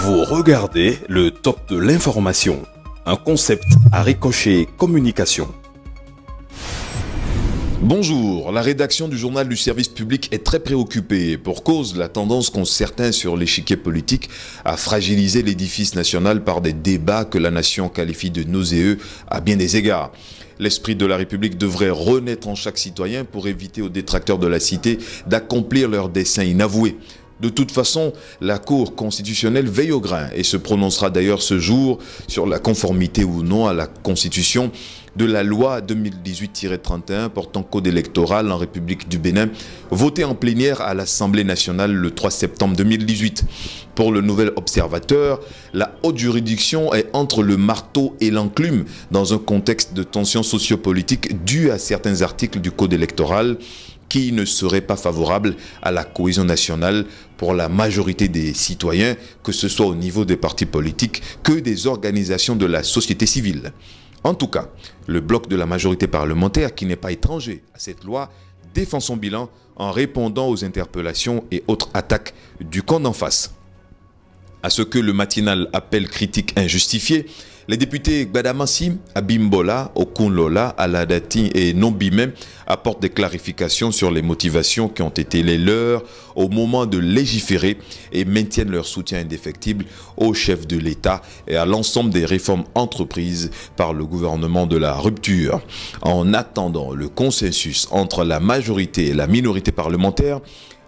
Vous regardez le top de l'information, un concept à Ricochet Communication. Bonjour, la rédaction du journal du service public est très préoccupée pour cause la tendance qu'ont certains sur l'échiquier politique à fragiliser l'édifice national par des débats que la nation qualifie de nauséeux à bien des égards. L'esprit de la République devrait renaître en chaque citoyen pour éviter aux détracteurs de la cité d'accomplir leurs desseins inavoués. De toute façon, la Cour constitutionnelle veille au grain et se prononcera d'ailleurs ce jour sur la conformité ou non à la Constitution de la loi 2018-31 portant code électoral en République du Bénin, votée en plénière à l'Assemblée nationale le 3 septembre 2018. Pour le nouvel observateur, la haute juridiction est entre le marteau et l'enclume dans un contexte de tensions sociopolitiques dues à certains articles du code électoral qui ne serait pas favorable à la cohésion nationale pour la majorité des citoyens, que ce soit au niveau des partis politiques que des organisations de la société civile. En tout cas, le bloc de la majorité parlementaire, qui n'est pas étranger à cette loi, défend son bilan en répondant aux interpellations et autres attaques du camp d'en face. À ce que le matinal appelle critique injustifiée, les députés Gbadamassi, Abimbola, Okunlola, Aladati et Nombimem apportent des clarifications sur les motivations qui ont été les leurs au moment de légiférer et maintiennent leur soutien indéfectible au chef de l'État et à l'ensemble des réformes entreprises par le gouvernement de la rupture. En attendant le consensus entre la majorité et la minorité parlementaire,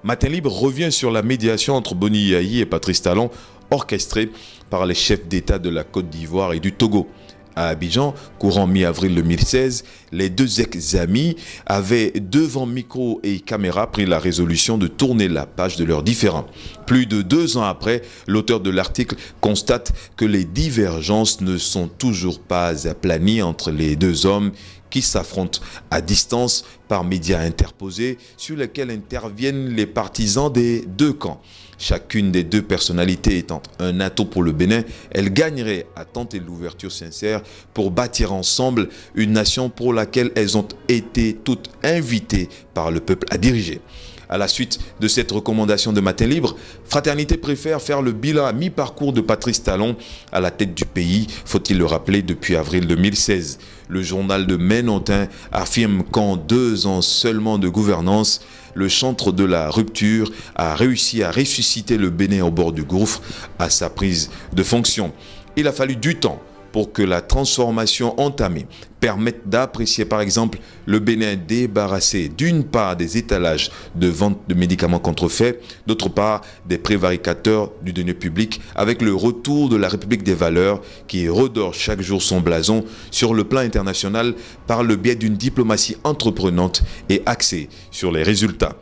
Matin Libre revient sur la médiation entre Boni Yayi et Patrice Talon orchestrée par les chefs d'État de la Côte d'Ivoire et du Togo. À Abidjan, courant mi-avril 2016, les deux ex-amis avaient devant micro et caméra pris la résolution de tourner la page de leurs différends. Plus de 2 ans après, l'auteur de l'article constate que les divergences ne sont toujours pas aplanies entre les deux hommes qui s'affrontent à distance par médias interposés sur lesquels interviennent les partisans des deux camps. Chacune des deux personnalités étant un atout pour le Bénin, elle gagnerait à tenter l'ouverture sincère pour bâtir ensemble une nation pour laquelle elles ont été toutes invitées par le peuple à diriger. À la suite de cette recommandation de Matin Libre, Fraternité préfère faire le bilan à mi-parcours de Patrice Talon à la tête du pays, faut-il le rappeler, depuis avril 2016. Le journal de Menontin affirme qu'en 2 ans seulement de gouvernance, le chantre de la rupture a réussi à ressusciter le Bénin au bord du gouffre à sa prise de fonction. Il a fallu du temps pour que la transformation entamée permette d'apprécier par exemple le Bénin débarrassé d'une part des étalages de vente de médicaments contrefaits, d'autre part des prévaricateurs du denier public, avec le retour de la République des valeurs qui redore chaque jour son blason sur le plan international par le biais d'une diplomatie entreprenante et axée sur les résultats.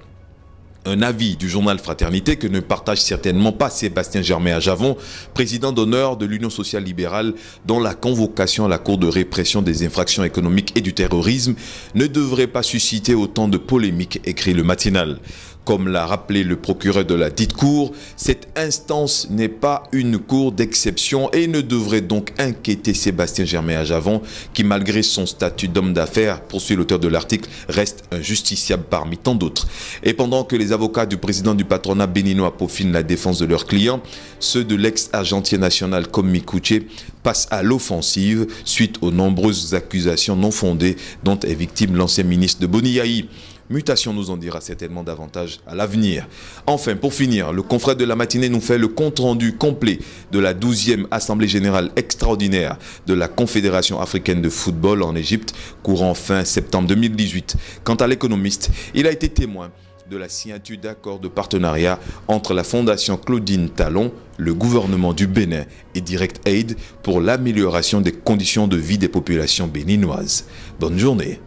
Un avis du journal Fraternité que ne partage certainement pas Sébastien Germain-Ajavon, président d'honneur de l'Union sociale libérale, dont la convocation à la Cour de répression des infractions économiques et du terrorisme ne devrait pas susciter autant de polémiques, écrit le matinal. Comme l'a rappelé le procureur de la dite cour, cette instance n'est pas une cour d'exception et ne devrait donc inquiéter Sébastien Germain-Ajavon, qui malgré son statut d'homme d'affaires, poursuit l'auteur de l'article, reste un justiciable parmi tant d'autres. Et pendant que les avocats du président du patronat béninois peaufinent la défense de leurs clients, ceux de l'ex-argentier national Komi Kouché passent à l'offensive suite aux nombreuses accusations non fondées dont est victime l'ancien ministre de Boni Yayi. Mutation nous en dira certainement davantage à l'avenir. Enfin, pour finir, le confrère de la matinée nous fait le compte-rendu complet de la 12e Assemblée Générale extraordinaire de la Confédération africaine de football en Égypte, courant fin septembre 2018. Quant à l'économiste, il a été témoin de la signature d'accords de partenariat entre la Fondation Claudine Talon, le gouvernement du Bénin et Direct Aid pour l'amélioration des conditions de vie des populations béninoises. Bonne journée.